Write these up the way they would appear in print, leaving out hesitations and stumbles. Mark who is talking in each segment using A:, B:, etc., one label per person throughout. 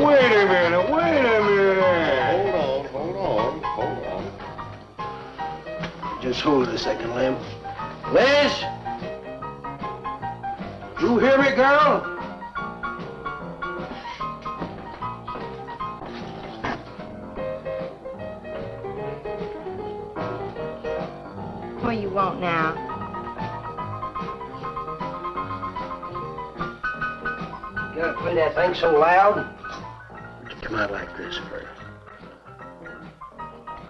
A: Wait a minute, wait a minute.
B: Hold on.
C: Just hold it a second, Lem. Liz? You hear me, girl?
D: What do you want now?
C: You gotta play that thing so loud? It come out like this first.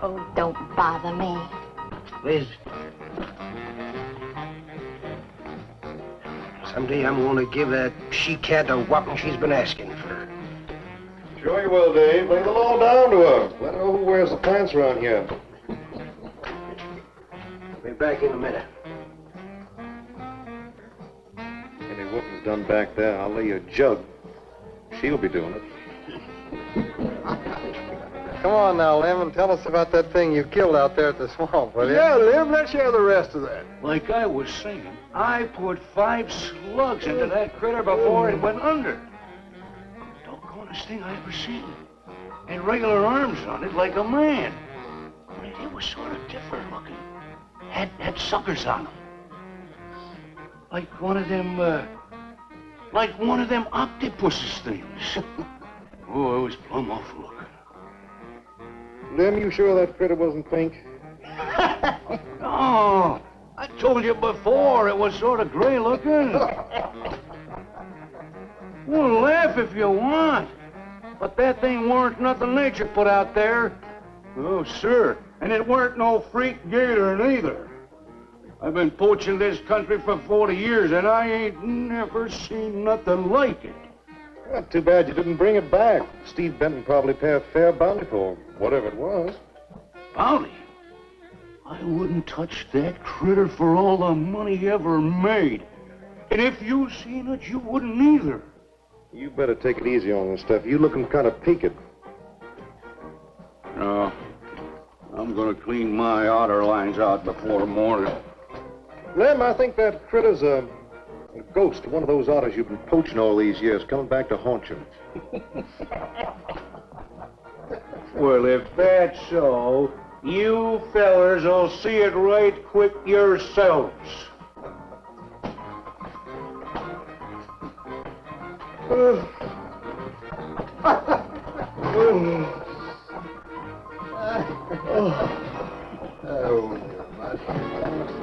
D: Oh, don't bother me.
C: Liz. Someday I'm gonna give that she-cat the whopping she's been asking for.
B: Sure you will, Dave. Lay the law down to her. Let her know who wears the pants around here.
C: Be back in a minute.
B: Any whooping's done back there, I'll lay you a jug. She'll be doing it. Come on now, Lem, and tell us about that thing you killed out there at the swamp, will you?
A: Yeah, Lem, let's hear the rest of that. Like I was saying, I put 5 slugs into that critter before it went under. Doggonest thing I ever seen. And regular arms on it like a man. But it was sort of different looking. Had suckers on them. Like one of them octopuses things. Oh, it was plumb awful looking.
B: Lem, you sure that critter wasn't pink?
A: Oh, I told you before it was sort of gray looking. Well, laugh if you want. But that thing weren't nothing nature put out there. Oh, sir. And it weren't no freak gator neither. I've been poaching this country for 40 years, and I ain't never seen nothing like it.
B: Well, too bad you didn't bring it back. Steve Benton probably pay a fair bounty for whatever it was.
A: Bounty? I wouldn't touch that critter for all the money he ever made. And if you seen it, you wouldn't either.
B: You better take it easy on this stuff. You looking kind of peaked.
A: No. I'm gonna clean my otter lines out before morning.
B: Lem, I think that critter's a ghost, one of those otters you've been poaching all these years, coming back to haunt you.
A: Well, if that's so, you fellers will see it right quick yourselves.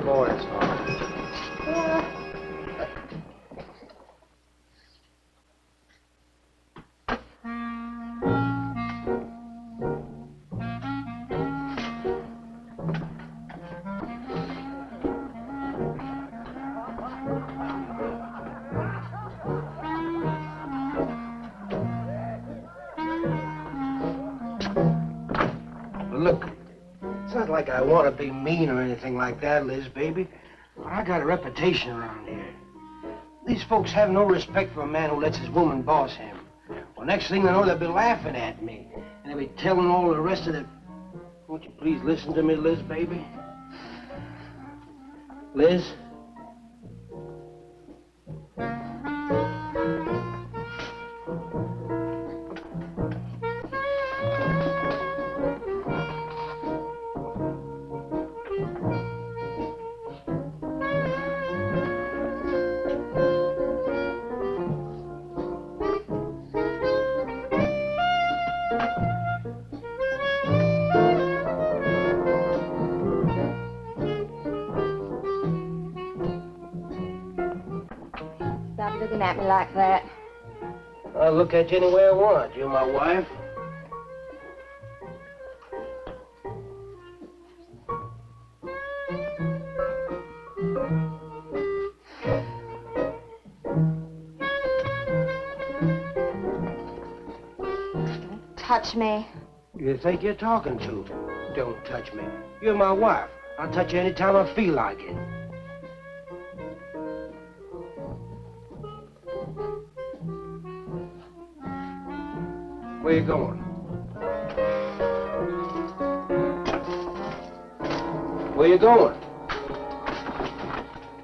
C: Boys. Look, it's not like I want to be mean or anything like that, Liz, baby. But I got a reputation around here. These folks have no respect for a man who lets his woman boss him. Well, next thing they know, they'll be laughing at me. And they'll be telling all the rest of the... Won't you please listen to me, Liz, baby? Liz?
D: Stop looking at me like that.
C: I'll look at you any way I want. You're my wife.
D: Don't touch me.
C: You think you're talking to? Don't touch me. You're my wife. I'll touch you anytime I feel like it. Where you going? Where you going?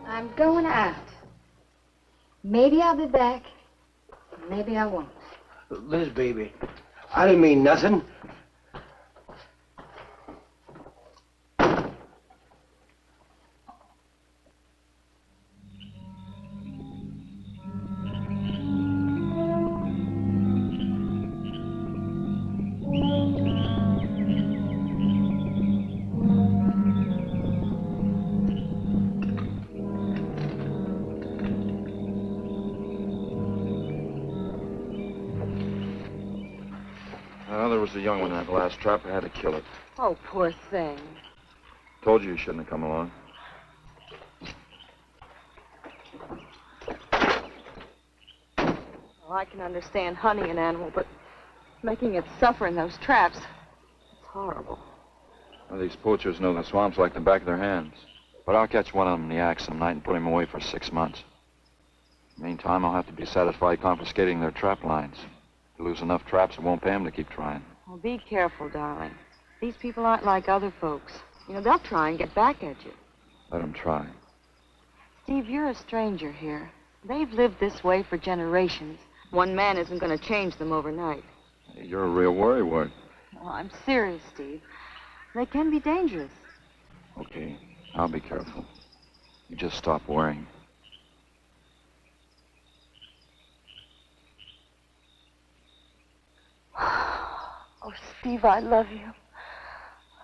D: I'm going out. Maybe I'll be back. Maybe I won't.
C: Liz, baby, I didn't mean nothing.
E: Well, there was a young one in that last trap. I had to kill it.
F: Oh, poor thing.
E: Told you shouldn't have come along.
F: Well, I can understand hunting an animal, but making it suffer in those traps, it's horrible.
E: Well, these poachers know the swamps like the back of their hands. But I'll catch one of them in the axe some night and put him away for 6 months. Meantime, I'll have to be satisfied confiscating their trap lines. If they lose enough traps, it won't pay them to keep trying.
F: Well, be careful, darling. These people aren't like other folks. You know, they'll try and get back at you.
E: Let them try.
F: Steve, you're a stranger here. They've lived this way for generations. One man isn't going to change them overnight.
E: You're a real worrywart.
F: Well, I'm serious, Steve. They can be dangerous.
E: Okay, I'll be careful. You just stop worrying.
F: Oh, Steve, I love you.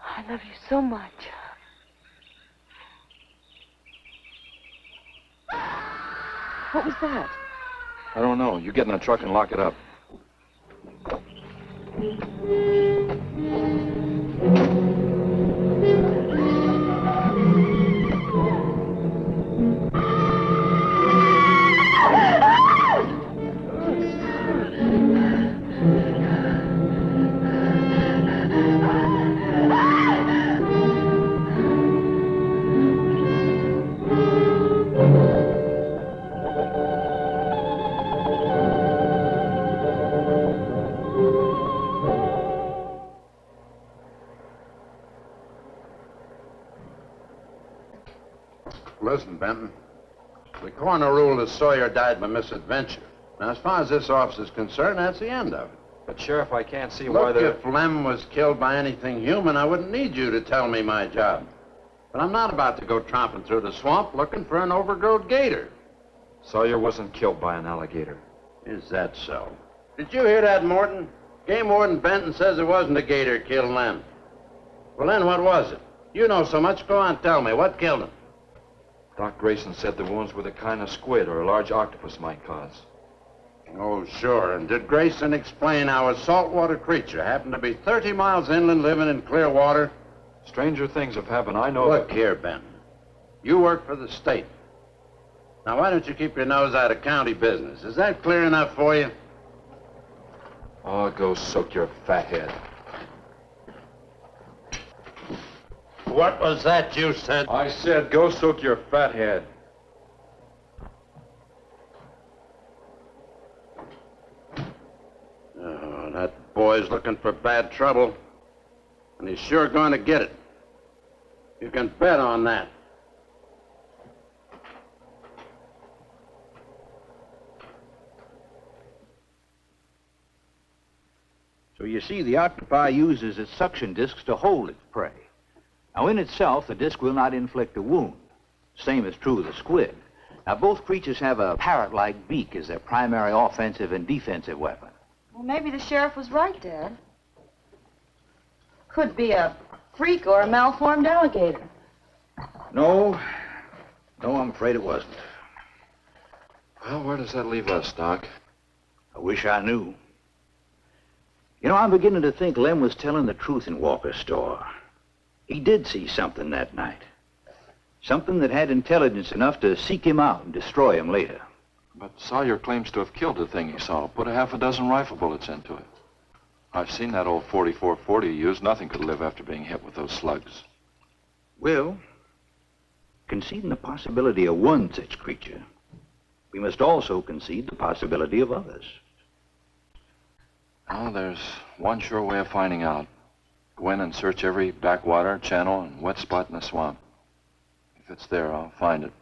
F: I love you so much. What was that?
E: I don't know. You get in the truck and lock it up.
G: Listen, Benton. The coroner ruled that Sawyer died by misadventure. Now, as far as this officer's concerned, that's the end of it.
E: But, Sheriff, I can't see why
G: Look,
E: they're...
G: if Lem was killed by anything human, I wouldn't need you to tell me my job. But I'm not about to go tromping through the swamp looking for an overgrown gator.
E: Sawyer wasn't killed by an alligator.
G: Is that so? Did you hear that, Morton? Game Warden Benton says it wasn't a gator killed Lem. Well, then what was it? You know so much. Go on, tell me. What killed him?
E: Doc Grayson said the wounds were the kind of squid or a large octopus might cause.
G: Oh, sure. And did Grayson explain how a saltwater creature happened to be 30 miles inland living in clear water?
E: Stranger things have happened. I know...
G: Look here, Benton. You work for the state. Now, why don't you keep your nose out of county business? Is that clear enough for you?
E: Oh, go soak your fat head.
G: What was that you said?
E: I said go soak your fat head.
G: Oh, that boy's looking for bad trouble. And he's sure going to get it. You can bet on that.
H: So you see, the octopi uses its suction discs to hold its prey. Now, in itself, the disc will not inflict a wound. Same is true of the squid. Now, both creatures have a parrot-like beak as their primary offensive and defensive weapon.
F: Well, maybe the sheriff was right, Dad. Could be a freak or a malformed alligator.
H: No, I'm afraid it wasn't.
E: Well, where does that leave us, Doc?
H: I wish I knew. You know, I'm beginning to think Lem was telling the truth in Walker's store. He did see something that night. Something that had intelligence enough to seek him out and destroy him later.
E: But Sawyer claims to have killed the thing he saw. Put a half a dozen rifle bullets into it. I've seen that old 44-40 he used. Nothing could live after being hit with those slugs.
H: Well, conceding the possibility of one such creature, we must also concede the possibility of others.
E: Well, there's one sure way of finding out. Go in and search every backwater, channel, and wet spot in the swamp. If it's there, I'll find it.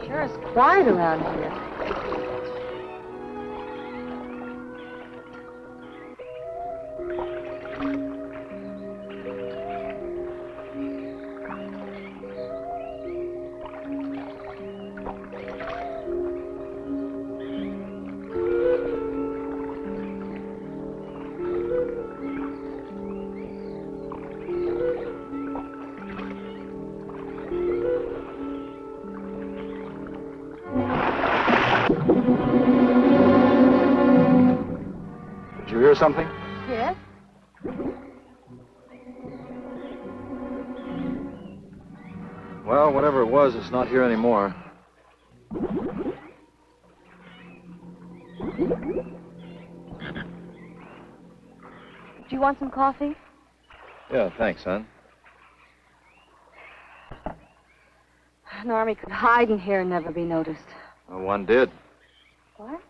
F: Sure is quiet around here.
E: Did you hear something?
F: Yes?
E: Well, whatever it was, it's not here anymore.
F: Do you want some coffee?
E: Yeah, thanks, son.
F: An army could hide in here and never be noticed.
E: Well, one did.
F: What?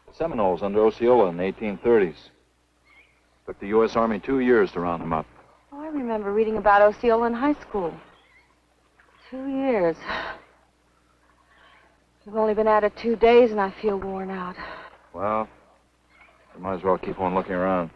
E: The Seminoles under Osceola in the 1830s. Took the U.S. Army 2 years to round them up.
F: Oh, I remember reading about Osceola in high school. 2 years. We've only been at it 2 days, and I feel worn out.
E: Well, you might as well keep on looking around.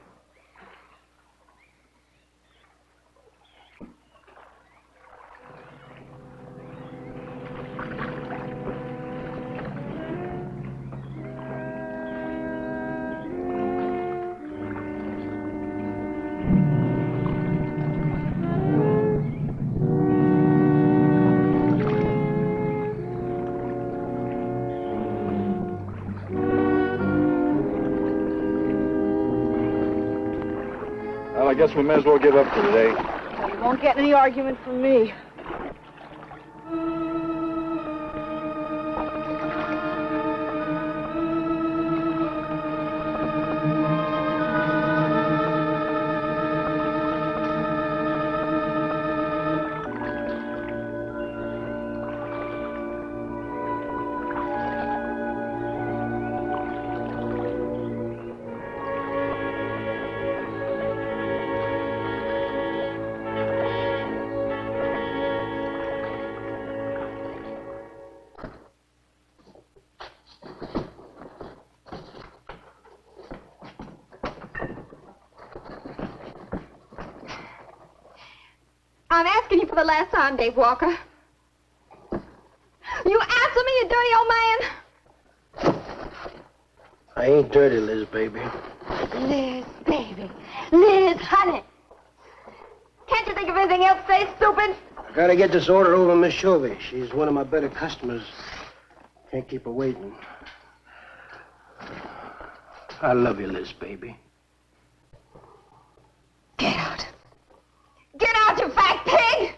E: Well, I guess we may as well give up for today.
F: Well, you won't get any argument from me.
D: I'm asking you for the last time, Dave Walker. You answer me, you dirty old man.
C: I ain't dirty, Liz, baby.
D: Liz, baby. Liz, honey. Can't you think of anything else to say, stupid?
C: I gotta get this order over to Miss Shovey. She's one of my better customers. Can't keep her waiting. I love you, Liz, baby.
D: Get out. Get out, you fat pig!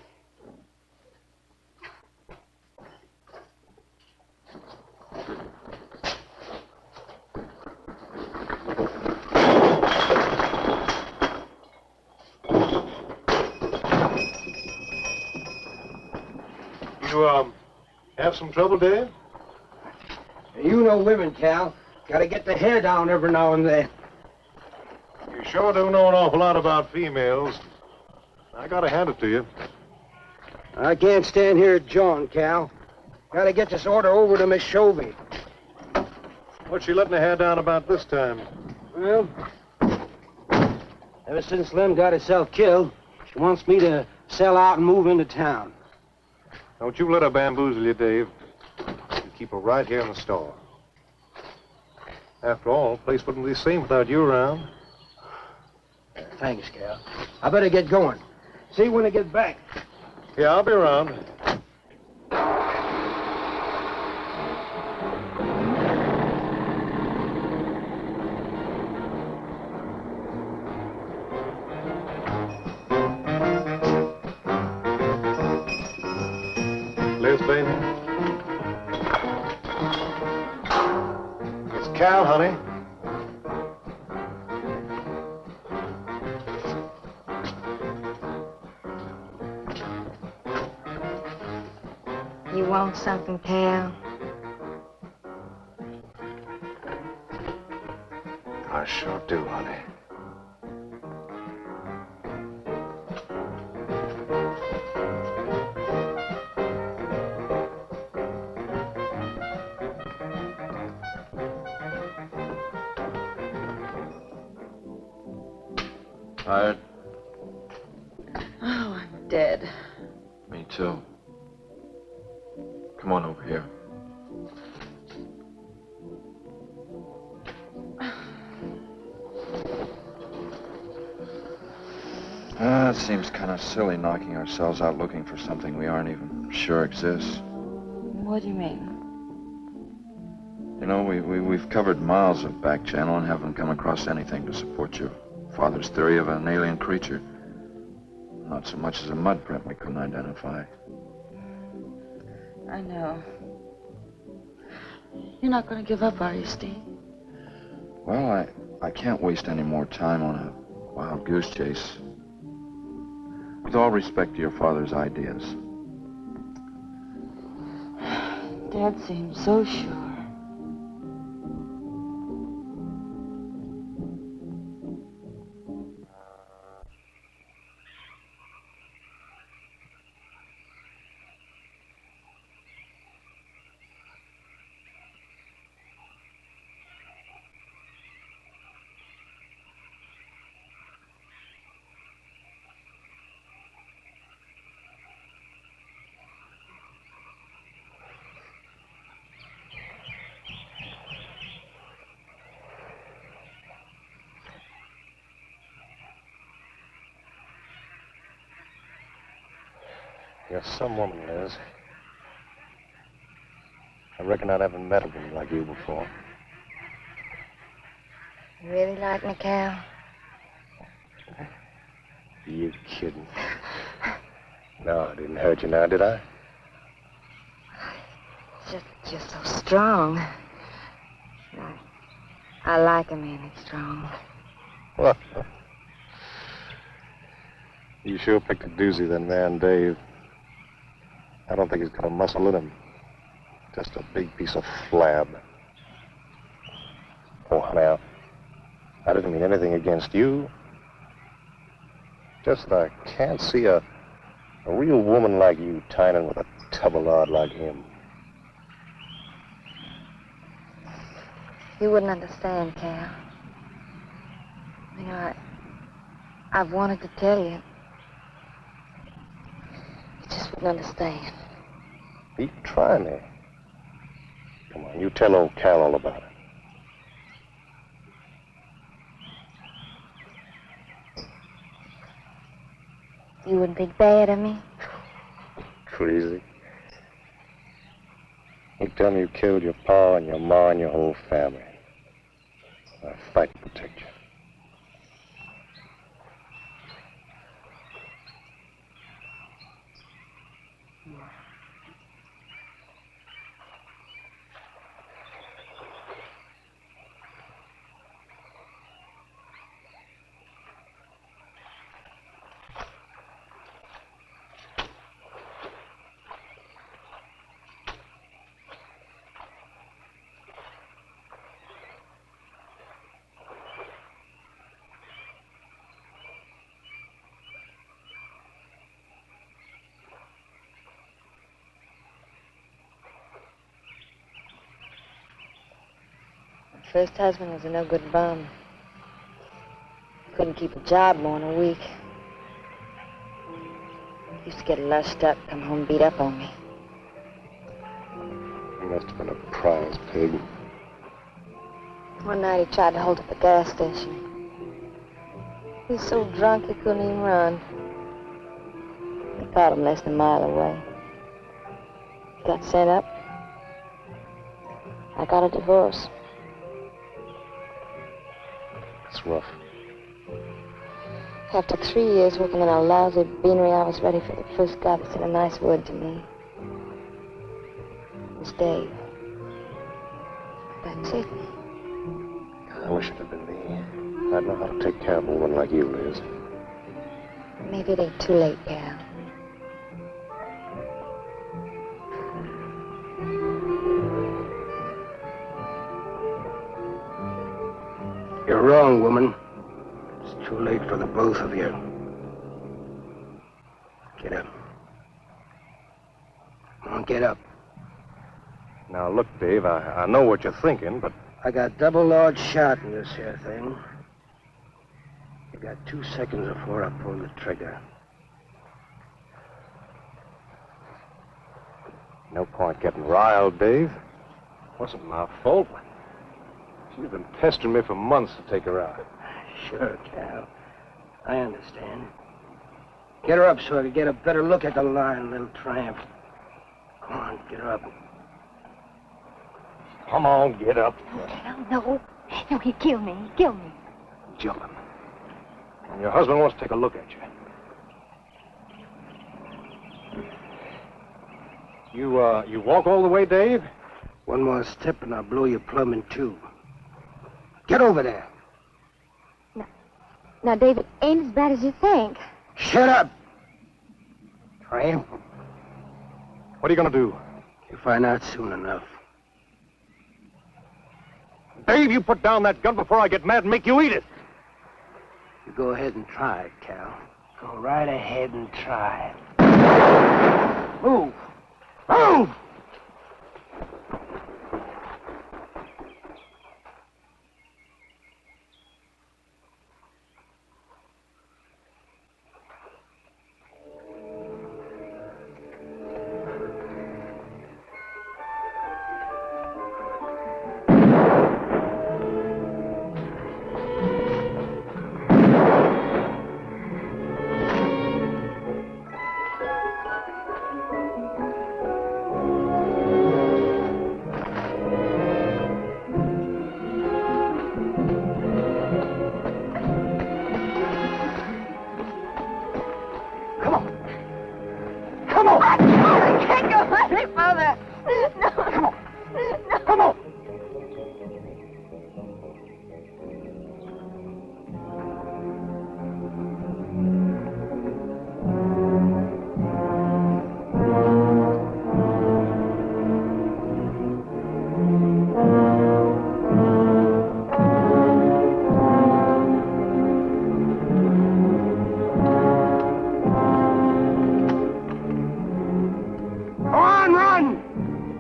B: You, have some trouble, Dave?
C: You know women, Cal. Gotta get the hair down every now and then.
B: You sure do know an awful lot about females. I gotta hand it to you.
C: I can't stand here jawing, Cal. Gotta get this order over to Miss Shovey.
B: What's she letting her hair down about this time?
C: Well, ever since Lem got herself killed, she wants me to sell out and move into town.
B: Don't you let her bamboozle you, Dave. You keep her right here in the store. After all, the place wouldn't be the same without you around.
C: Thanks, Cal. I better get going. See you when I get back.
B: Yeah, I'll be around. Liz, baby. It's Cal, honey.
D: You want something, Cal?
B: I sure do, honey.
E: Tired?
F: Oh, I'm dead.
E: Me too. Come on over here. It seems kind of silly knocking ourselves out looking for something we aren't even sure exists.
F: What do you mean?
E: You know, we've covered miles of back channel and haven't come across anything to support your father's theory of an alien creature. Not so much as a mud print we couldn't identify.
F: I know. You're not going to give up, are you, Steve?
E: Well, I can't waste any more time on a wild goose chase. With all respect to your father's ideas.
F: Dad seems so sure.
B: You're some woman, Liz. I reckon I haven't met a woman like you before.
D: You really like me, Cal?
B: You kidding? No, I didn't hurt you now, did I?
D: Just so strong. I like a man that's strong.
B: Well, you sure picked a doozy, that man, Dave. I don't think he's got a muscle in him. Just a big piece of flab. Oh, now, I didn't mean anything against you. Just that I can't see a real woman like you tying in with a tubbalard like him.
D: You wouldn't understand, Cal. You know, I've wanted to tell you. You just wouldn't understand.
B: You try me. Come on, you tell old Cal all about it.
D: You wouldn't think bad of me?
B: Crazy. You tell me you killed your pa and your ma and your whole family. I'll fight to protect you.
D: First husband was a no-good bum. Couldn't keep a job more than a week. Used to get lushed up, come home beat up on me.
B: He must have been a prize pig.
D: One night he tried to hold up a gas station. He was so drunk he couldn't even run. They caught him less than a mile away. He got sent up. I got a divorce.
B: It's rough.
D: After 3 years working in a lousy beanery, I was ready for the first guy that said a nice word to me. It was Dave. That's it.
B: I wish it had been me. I'd know how to take care of a woman like you, Liz.
D: Maybe it ain't too late, Cal.
C: You're wrong, woman. It's too late for the both of you. Get up. Come on, get up.
B: Now, look, Dave, I know what you're thinking, but...
C: I got double large shot in this here thing. If got 2 seconds before I pull the trigger.
B: No point getting riled, Dave. Wasn't my fault. She's been pestering me for months to take her out.
C: Sure, Cal. I understand. Get her up so I can get a better look at the line, little tramp. Come on, get her up.
B: Come on, get up.
D: No. No, he'd kill me. He'd kill me.
B: Jumping. And your husband wants to take a look at you. You walk all the way, Dave?
C: One more step and I'll blow you plumb in two. Get over there.
D: Now, David, ain't as bad as you think.
C: Shut up! Tramp.
B: What are you going to do?
C: You'll find out soon enough.
B: Dave, you put down that gun before I get mad and make you eat it.
C: You go ahead and try it, Cal. Go right ahead and try it. Move! Move!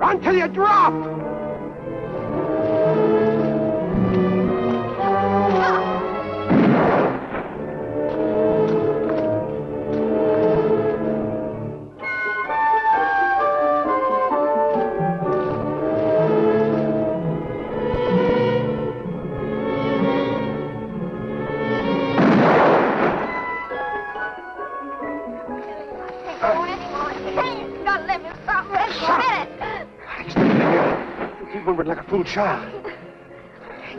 C: Until you drop! Like a fool child.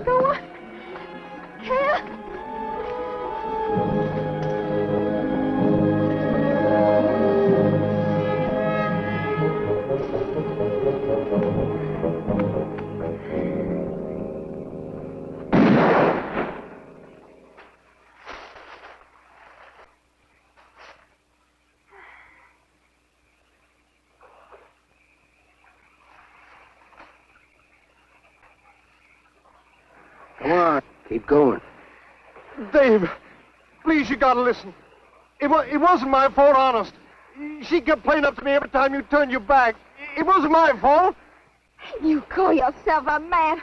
D: Go on. Cal.
C: Come on, keep going.
B: Dave, please, you gotta listen. It wasn't my fault, honest. She kept playing up to me every time you turned your back. It wasn't my fault.
D: You call yourself a man.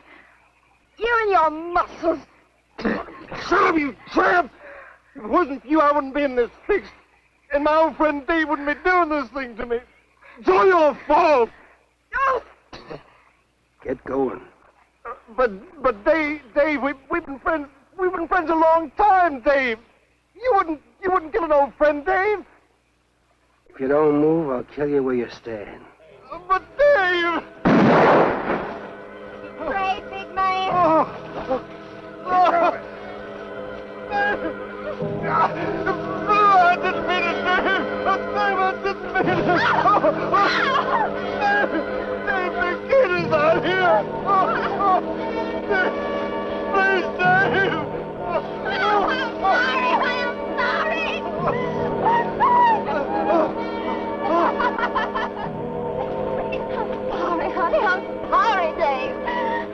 D: You and your muscles.
B: Shut up, you tramp! If it wasn't for you, I wouldn't be in this fix. And my old friend Dave wouldn't be doing this thing to me. It's all your fault.
D: Oh.
C: Get going.
B: But Dave, we've been friends. We've been friends a long time, Dave. You wouldn't kill an old friend, Dave.
C: If you don't move, I'll kill you where you stand.
B: But Dave.
D: Brave, big man.
B: Oh. I didn't mean it, Dave. Dave, I didn't mean it. Dave, the kid is out here. Dave, please, Dave.
D: I'm sorry. I'm sorry, honey. I'm sorry, Dave.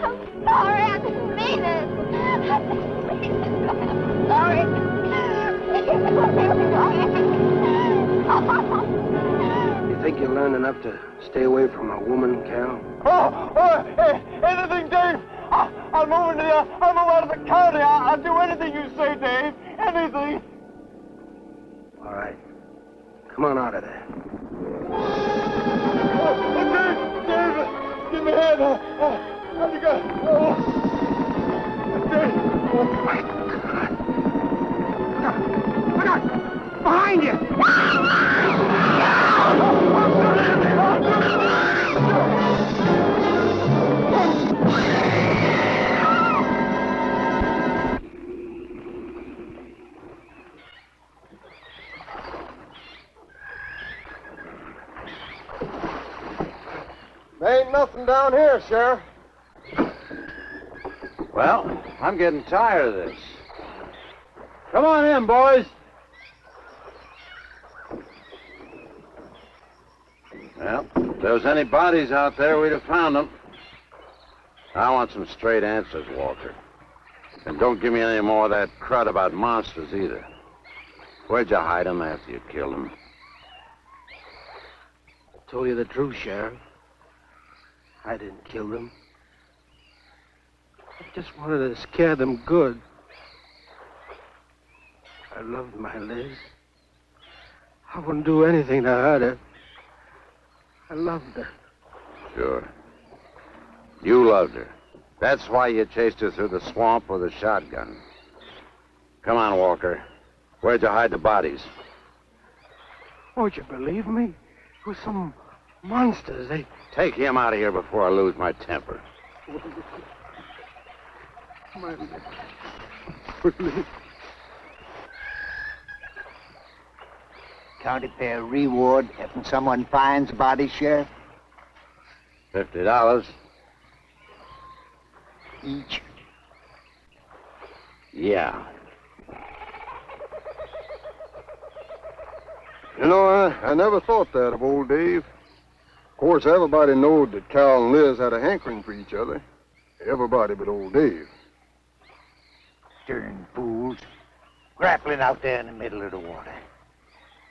D: I'm sorry. I didn't mean it. I'm sorry.
C: You think you learned enough to stay away from a woman, Cal?
B: Hey, anything, Dave. I'm moving out of the county. I'll do anything you say, Dave. Anything.
C: All right. Come on out of there.
B: Dave, give me a hand. Have you got... Oh. Dave.
C: Oh, my God. Look out. Behind you.
B: There ain't nothing down here, Sheriff.
G: Well, I'm getting tired of this. Come on in, boys. Well, if there was any bodies out there, we'd have found them. I want some straight answers, Walter. And don't give me any more of that crud about monsters either. Where'd you hide them after you killed them?
C: I told you the truth, Sheriff. I didn't kill them. I just wanted to scare them good. I loved my Liz. I wouldn't do anything to hurt her. I loved her.
G: Sure. You loved her. That's why you chased her through the swamp with a shotgun. Come on, Walker. Where'd you hide the bodies?
C: Won't you believe me? It was some monsters. They...
G: Take him out of here before I lose my temper.
C: My Liz.
I: County pay a reward if someone finds a body, Sheriff?
G: $50.
I: Each.
G: Yeah.
B: You know, I never thought that of old Dave. Of course, everybody knowed that Cal and Liz had a hankering for each other. Everybody but old Dave.
I: Darn fools. Grappling out there in the middle of the water.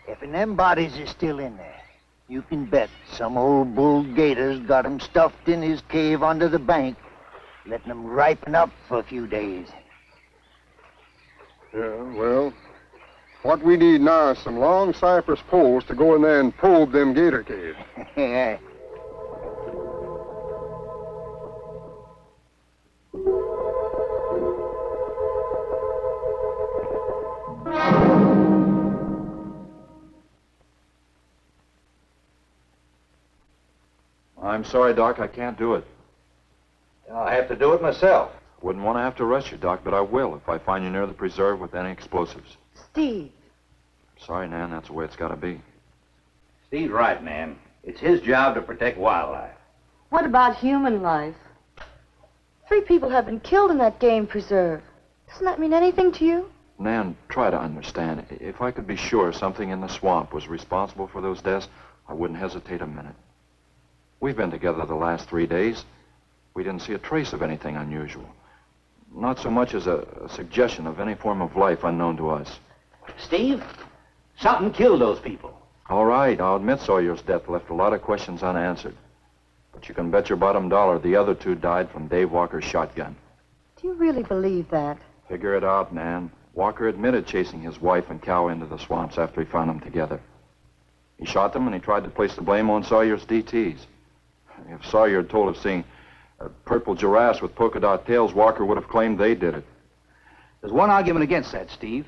I: If them bodies is still in there, you can bet some old bull gator's got 'em stuffed in his cave under the bank, letting 'em ripen up for a few days.
B: Yeah, well, what we need now is some long cypress poles to go in there and probe them gator caves.
I: Yeah.
E: I'm sorry, Doc, I can't do it.
H: I'll have to do it myself.
E: Wouldn't want to have to arrest you, Doc, but I will if I find you near the preserve with any explosives.
F: Steve.
E: Sorry, Nan, that's the way it's got to be.
H: Steve's right, Nan. It's his job to protect wildlife.
F: What about human life? 3 people have been killed in that game preserve. Doesn't that mean anything to you?
E: Nan, try to understand. If I could be sure something in the swamp was responsible for those deaths, I wouldn't hesitate a minute. We've been together the last 3 days. We didn't see a trace of anything unusual. Not so much as a suggestion of any form of life unknown to us.
H: Steve, something killed those people.
E: All right, I'll admit Sawyer's death left a lot of questions unanswered. But you can bet your bottom dollar the other 2 died from Dave Walker's shotgun.
F: Do you really believe that?
E: Figure it out, Nan. Walker admitted chasing his wife and cow into the swamps after he found them together. He shot them and he tried to place the blame on Sawyer's DTs. If Sawyer had told of seeing purple giraffes with polka dot tails, Walker would have claimed they did it.
H: There's one argument against that, Steve.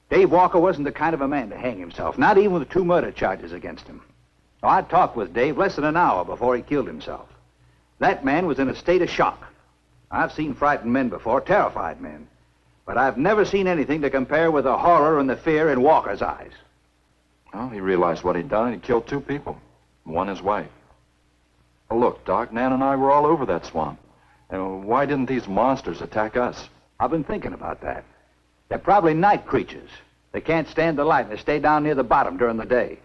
H: Dave Walker wasn't the kind of a man to hang himself, not even with 2 murder charges against him. Now, I talked with Dave less than an hour before he killed himself. That man was in a state of shock. I've seen frightened men before, terrified men. But I've never seen anything to compare with the horror and the fear in Walker's eyes.
E: Well, he realized what he'd done and he killed 2 people. One his wife. Well, look, Doc, Nan and I were all over that swamp. And why didn't these monsters attack us?
H: I've been thinking about that. They're probably night creatures. They can't stand the light and they stay down near the bottom during the day.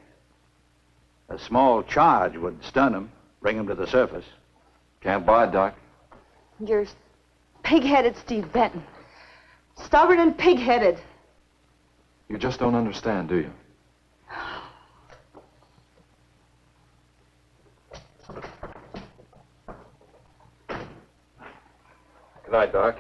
H: A small charge would stun them, bring them to the surface.
E: Can't buy it, Doc.
F: You're pig-headed, Steve Benton. Stubborn and pig-headed.
E: You just don't understand, do you? night, Doc.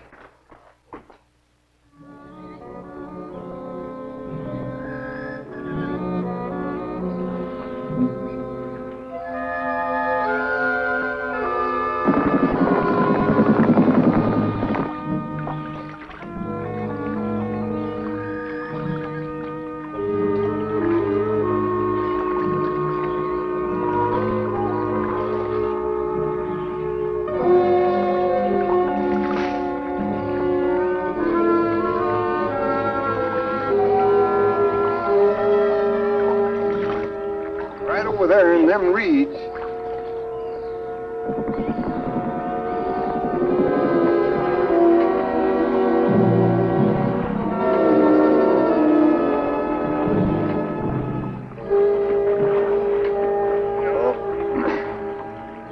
B: Right over there in them reeds.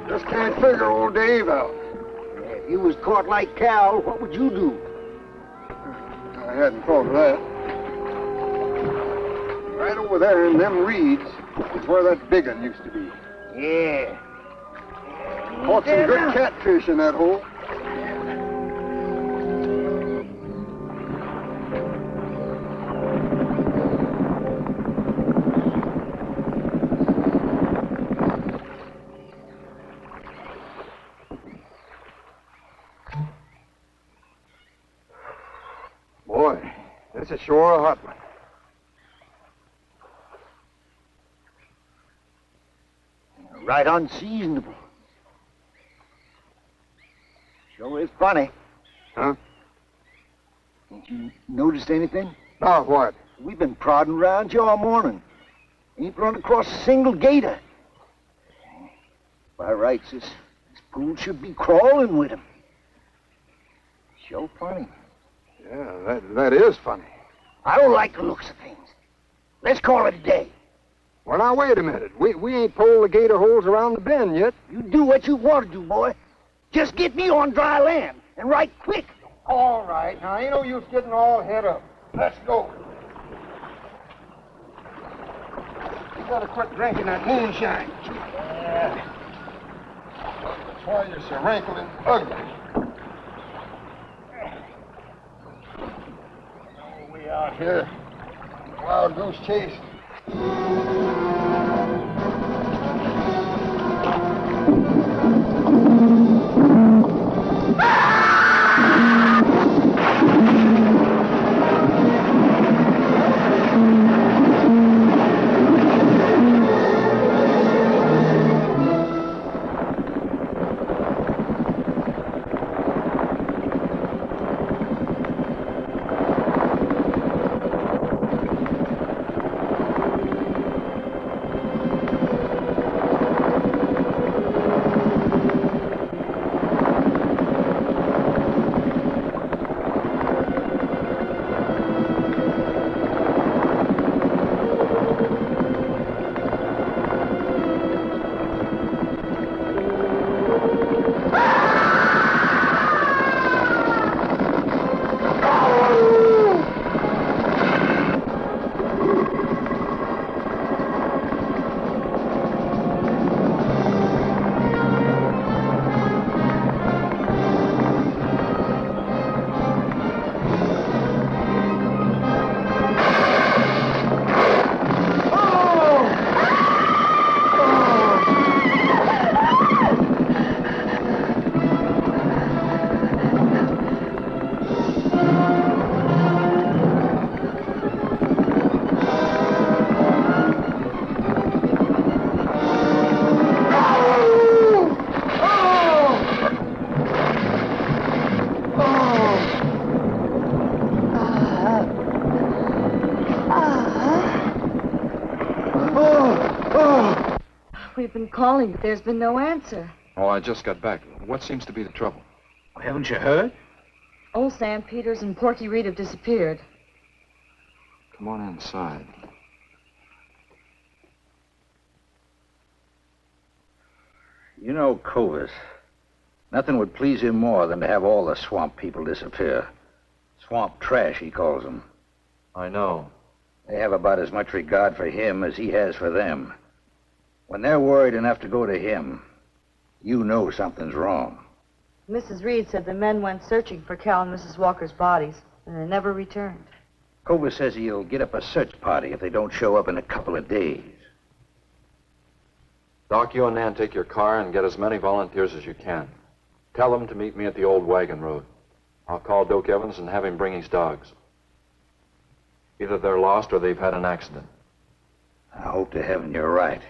B: Just can't figure old Dave out.
I: If you was caught like Cal, what would you do?
B: I hadn't thought of that. Right over there in them reeds is where that big one used to be.
I: Yeah.
B: Caught some good catfish in that hole. Boy, this is sure a hot one.
I: Right unseasonable. Sure is funny.
B: Huh?
I: Ain't you noticed anything?
B: Now what?
I: We've been prodding around here all morning. Ain't run across a single gator. By rights, this pool should be crawling with 'em. Sure funny.
B: Yeah, that is funny.
I: I don't like the looks of things. Let's call it a day.
B: Well, now, wait a minute. We ain't pulled the gator holes around the bend yet.
I: You do what you want to do, boy. Just get me on dry land, and right quick.
B: All right. Now, ain't no use getting all head up. Let's go. You gotta quit drinking that moonshine. Yeah. That's why you're so wrinkled and ugly. Oh, we out here. Wild goose chase.
F: We've been calling, but there's been no answer.
E: Oh, I just got back. What seems to be the trouble?
H: Haven't you heard?
F: Old Sam Peters and Porky Reed have disappeared.
E: Come on inside.
H: You know, Cobus, nothing would please him more than to have all the swamp people disappear. Swamp trash, he calls them.
E: I know.
H: They have about as much regard for him as he has for them. When they're worried enough to go to him, you know something's wrong.
F: Mrs. Reed said the men went searching for Cal and Mrs. Walker's bodies, and they never returned.
H: Cobra says he'll get up a search party if they don't show up in a couple of days.
E: Doc, you and Nan take your car and get as many volunteers as you can. Tell them to meet me at the old wagon road. I'll call Doak Evans and have him bring his dogs. Either they're lost or they've had an accident.
H: I hope to heaven you're right.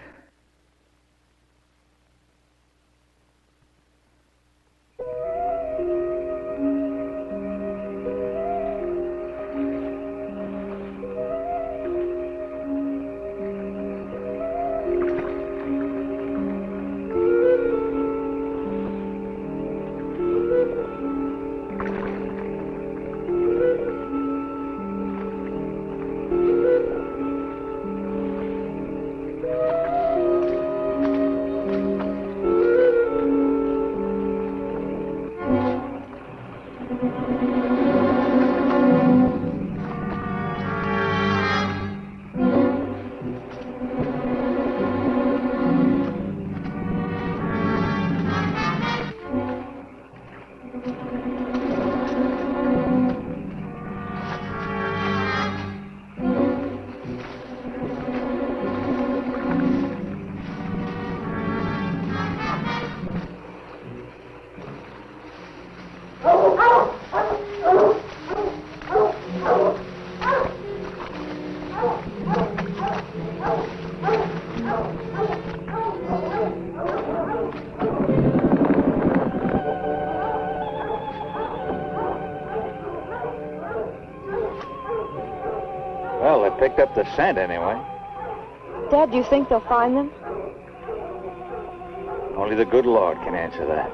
E: Well, they picked up the scent anyway.
F: Dad, do you think they'll find them?
E: Only the good Lord can answer that.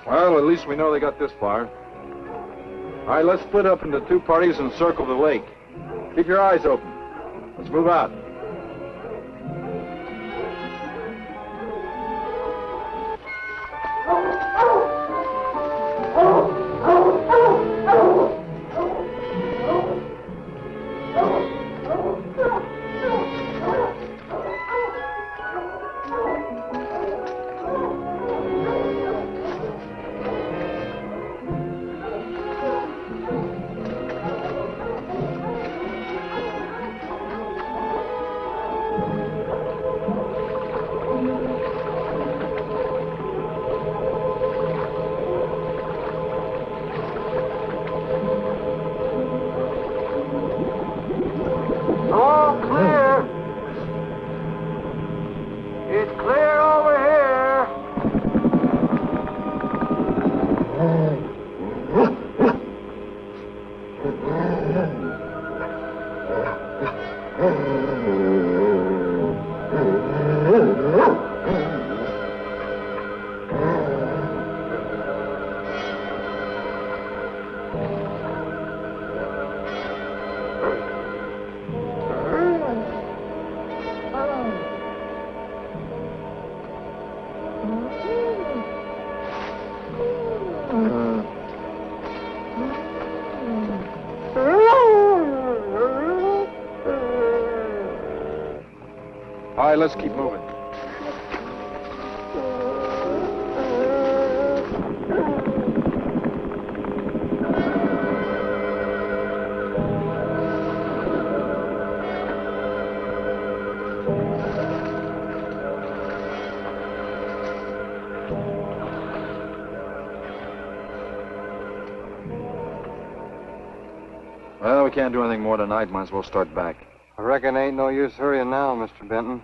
E: Well, at least we know they got this far. All right, let's split up into two parties and circle the lake. Keep your eyes open. Let's move out. All right, let's keep moving. Well, we can't do anything more tonight. Might as well start back.
B: I reckon ain't no use hurrying now, Mr. Benton.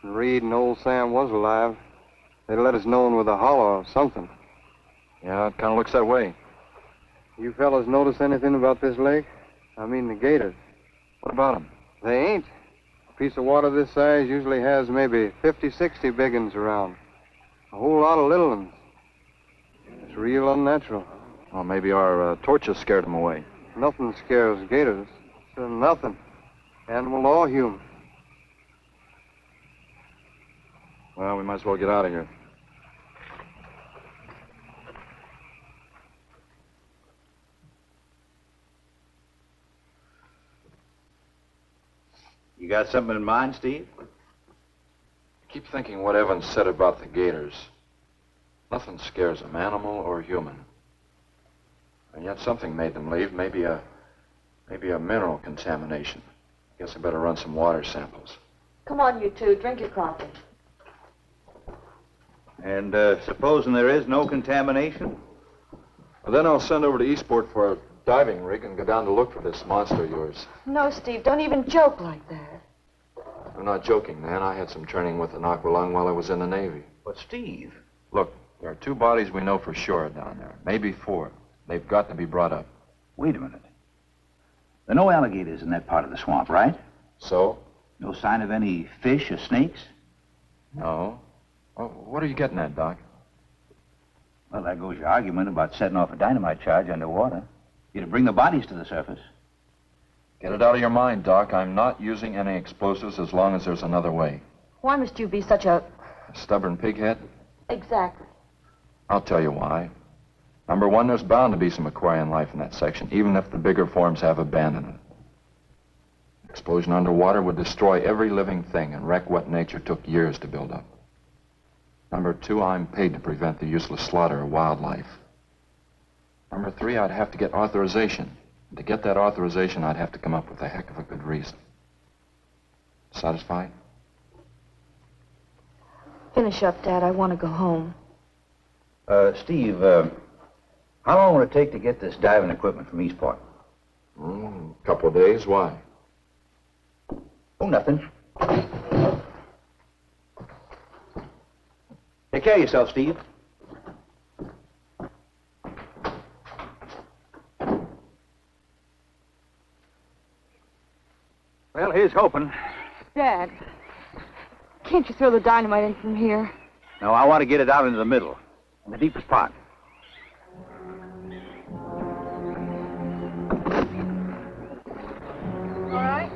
B: If Reed and old Sam was alive, they'd let us know with a holler or something.
E: Yeah, it kind of looks that way.
B: You fellas notice anything about this lake? I mean the gators.
E: What about them?
B: They ain't. A piece of water this size usually has maybe 50, 60 big uns around. A whole lot of little ones. It's real unnatural.
E: Well, maybe our torches scared them away.
B: Nothing scares gators. Nothing. Animal or human.
E: Well, we might as well get out of here.
H: got something in mind, Steve?
E: I keep thinking what Evans said about the gators. Nothing scares them, animal or human. And yet something made them leave, maybe a mineral contamination. Guess I better run some water samples.
F: Come on, you two. Drink your coffee.
H: And supposing there is no contamination?
E: Well, then I'll send over to Eastport for a diving rig and go down to look for this monster of yours.
F: No, Steve, don't even joke like that.
E: I'm not joking, man. I had some training with an aqualung while I was in the Navy.
H: But, Steve...
E: Look, there are 2 bodies we know for sure down there. Maybe 4. They've got to be brought up.
H: Wait a minute. There are no alligators in that part of the swamp, right?
E: So?
H: No sign of any fish or snakes?
E: No. Well, what are you getting at, Doc?
H: Well, there goes your argument about setting off a dynamite charge underwater. You'd bring the bodies to the surface.
E: Get it out of your mind, Doc. I'm not using any explosives as long as there's another way.
F: Why must you be such a...
E: A stubborn pighead?
F: Exactly.
E: I'll tell you why. Number 1, there's bound to be some aquarian life in that section, even if the bigger forms have abandoned it. Explosion underwater would destroy every living thing and wreck what nature took years to build up. Number 2, I'm paid to prevent the useless slaughter of wildlife. Number 3, I'd have to get authorization. And to get that authorization, I'd have to come up with a heck of a good reason. Satisfied?
F: Finish up, Dad. I want to go home.
H: Steve, how long will it take to get this diving equipment from Eastport?
E: A couple of days. Why?
H: Oh, nothing. Take care of yourself, Steve. Well, here's hoping.
F: Dad, can't you throw the dynamite in from here?
H: No, I want to get it out into the middle, in the deepest part.
F: All right.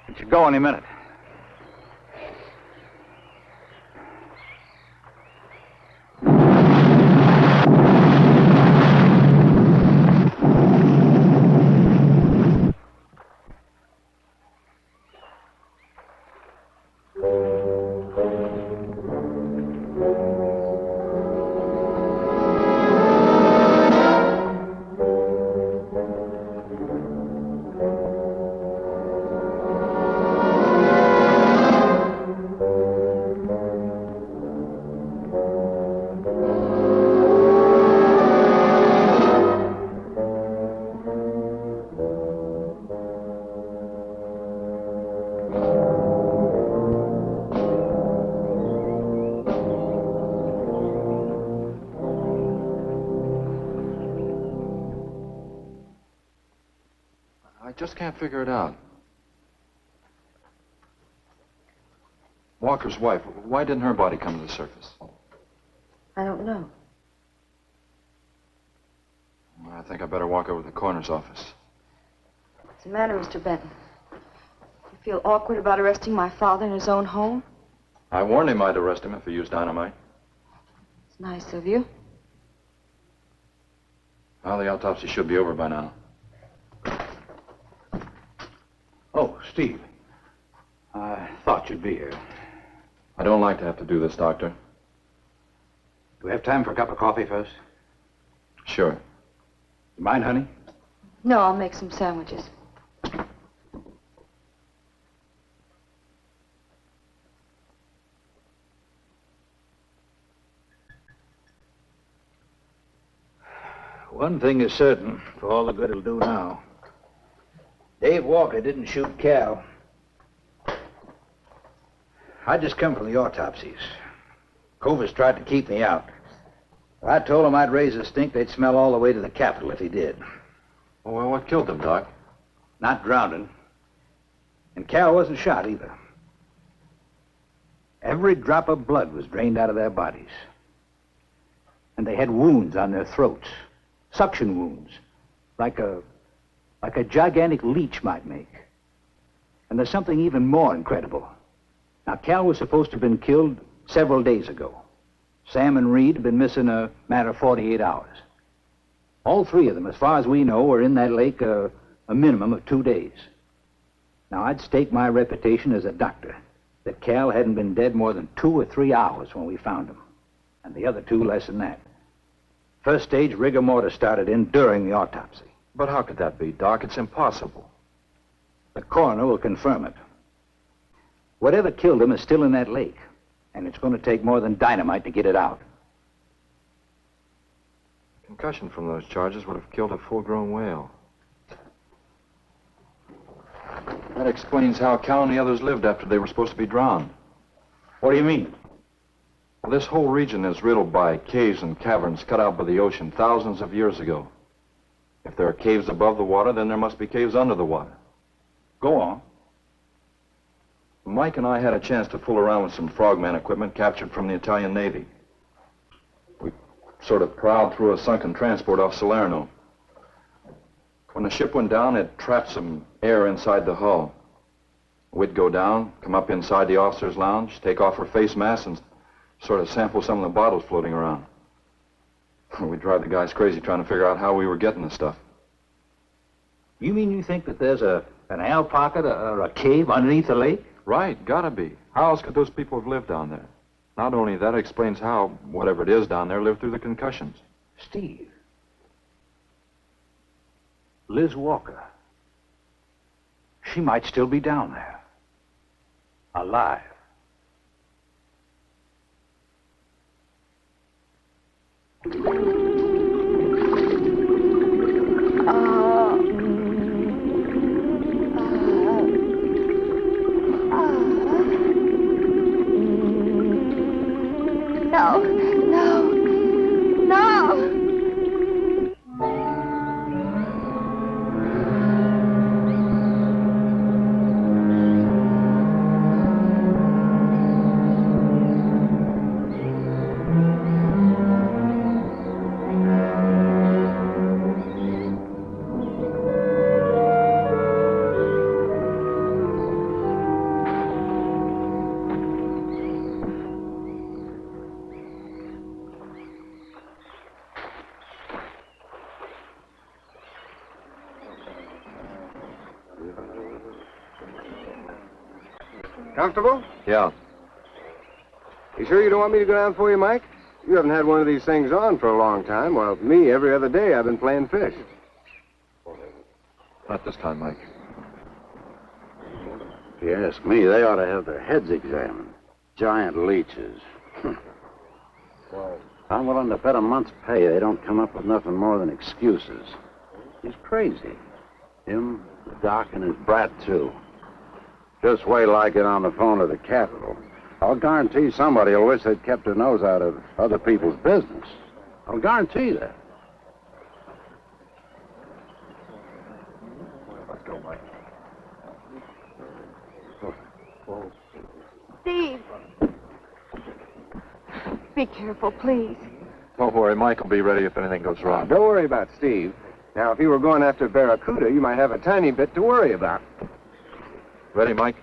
H: It should go any minute.
E: I just can't figure it out. Walker's wife, why didn't her body come to the surface?
F: I don't know.
E: I think I better walk over to the coroner's office.
F: What's the matter, Mr. Benton? You feel awkward about arresting my father in his own home?
E: I warned him I'd arrest him if he used dynamite.
F: It's nice of you.
E: Well, the autopsy should be over by now.
H: Steve. I thought you'd be here.
E: I don't like to have to do this, Doctor.
H: Do we have time for a cup of coffee first?
E: Sure.
H: You mind, honey?
F: No, I'll make some sandwiches.
H: One thing is certain, for all the good it'll do now. Dave Walker didn't shoot Cal. I just come from the autopsies. Covers tried to keep me out. I told him I'd raise a stink they'd smell all the way to the Capitol if he did.
E: Well, what killed them, Doc?
H: Not drowning. And Cal wasn't shot either. Every drop of blood was drained out of their bodies. And they had wounds on their throats. Suction wounds. Like a gigantic leech might make. And there's something even more incredible. Now, Cal was supposed to have been killed several days ago. Sam and Reed have been missing a matter of 48 hours. All three of them, as far as we know, were in that lake a minimum of 2 days. Now, I'd stake my reputation as a doctor that Cal hadn't been dead more than 2 or 3 hours when we found him. And the other two less than that. First stage rigor mortis started in during the autopsy.
E: But how could that be, Doc? It's impossible.
H: The coroner will confirm it. Whatever killed him is still in that lake, and it's going to take more than dynamite to get it out.
E: Concussion from those charges would have killed a full-grown whale. That explains how Cal and the others lived after they were supposed to be drowned.
H: What do you mean?
E: Well, this whole region is riddled by caves and caverns cut out by the ocean thousands of years ago. If there are caves above the water, then there must be caves under the water.
H: Go on.
E: Mike and I had a chance to fool around with some frogman equipment captured from the Italian Navy. We sort of prowled through a sunken transport off Salerno. When the ship went down, it trapped some air inside the hull. We'd go down, come up inside the officer's lounge, take off our face masks, and sort of sample some of the bottles floating around. We'd drive the guys crazy trying to figure out how we were getting the stuff.
H: You mean you think that there's an ale pocket or a cave underneath the lake?
E: Right, gotta be. How else could those people have lived down there? Not only that, it explains how, whatever it is down there, lived through the concussions.
H: Steve. Liz Walker. She might still be down there. Alive.
F: No, no, no.
B: Comfortable?
E: Yeah.
B: You sure you don't want me to go down for you, Mike? You haven't had one of these things on for a long time. Well, me, every other day I've been playing fish.
E: Not this time, Mike.
G: If you ask me, they ought to have their heads examined. Giant leeches. I'm willing to bet a month's pay they don't come up with nothing more than excuses. He's crazy. Him, the doc, and his brat, too. Just wait till I get on the phone to the Capitol. I'll guarantee somebody will wish they'd kept their nose out of other people's business. I'll guarantee that.
E: Let's go, Mike.
F: Steve. Be careful, please.
E: Don't worry, Mike will be ready if anything goes wrong.
B: Don't worry about Steve. Now, if you were going after Barracuda, you might have a tiny bit to worry about.
E: Ready, Mike?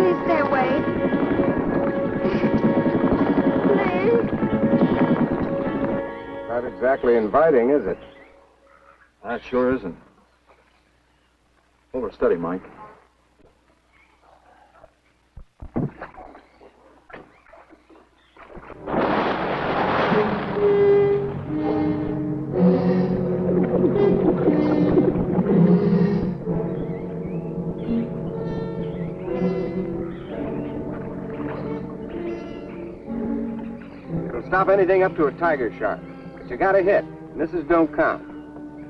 F: Please stay away. Please.
B: Not exactly inviting, is it?
E: That sure isn't. Hold her steady, Mike.
B: It'll stop anything up to a tiger shark. But you got a hit. Misses don't count.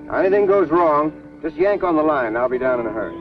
B: Now, anything goes wrong, just yank on the line. I'll be down in a hurry.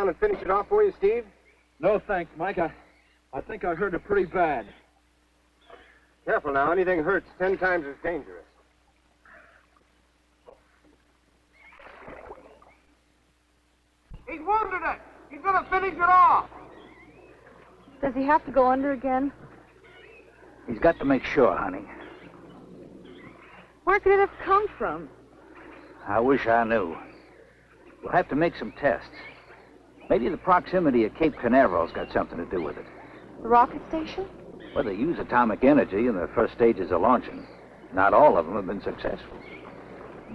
B: And finish it off for you, Steve?
A: No, thanks, Mike. I think I hurt it pretty bad.
B: Careful now. Anything hurts 10 times as dangerous. He's wounded it. He's going to finish it off.
F: Does he have to go under again?
H: He's got to make sure, honey.
F: Where could it have come from?
H: I wish I knew. We'll have to make some tests. Maybe the proximity of Cape Canaveral's got something to do with it.
F: The rocket station?
H: Well, they use atomic energy in the first stages of launching. Not all of them have been successful.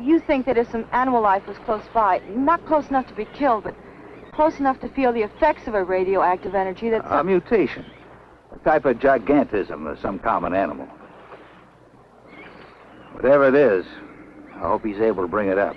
F: You think that if some animal life was close by, not close enough to be killed, but close enough to feel the effects of a radioactive energy that's...
H: A mutation. A type of gigantism of some common animal. Whatever it is, I hope he's able to bring it up.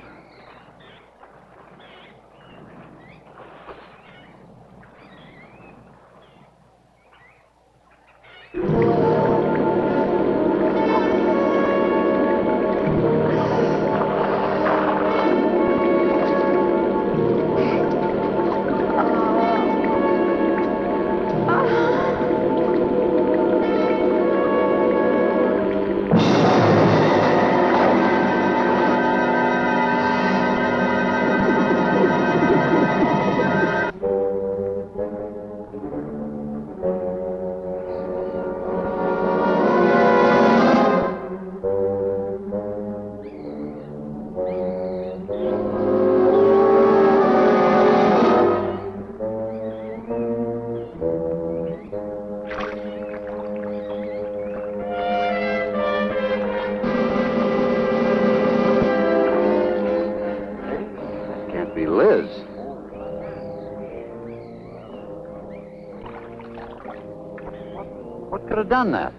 G: What could have done that?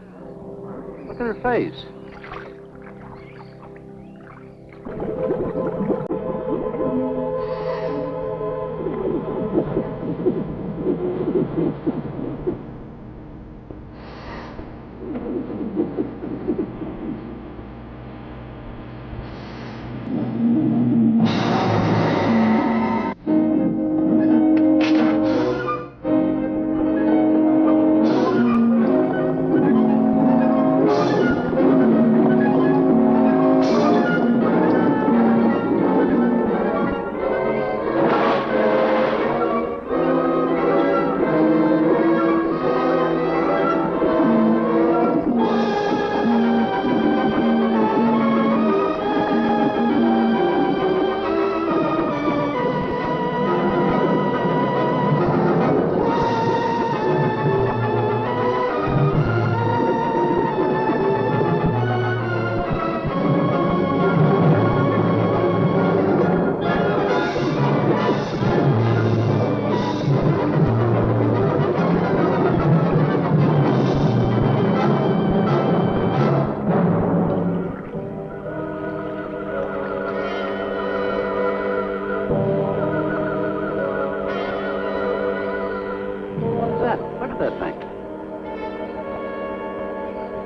G: Look at her face.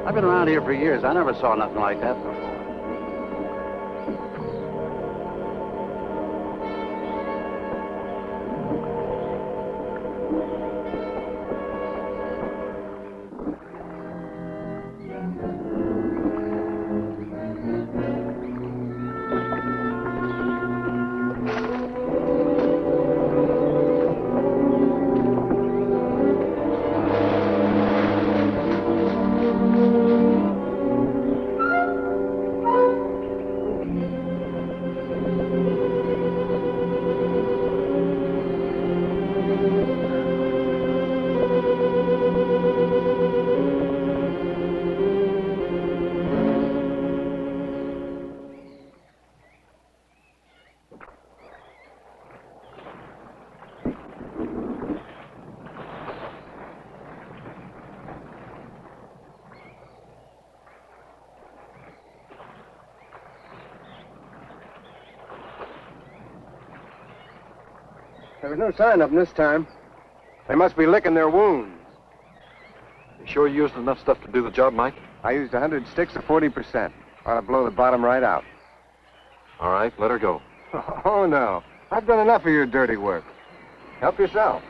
G: I've been around here for years. I never saw nothing like that before.
B: There was no sign of them this time. They must be licking their wounds.
E: You sure you used enough stuff to do the job, Mike?
B: I used 100 sticks of 40%. Ought to blow the bottom right out.
E: All right, let her go.
B: Oh, no. I've done enough of your dirty work. Help yourself.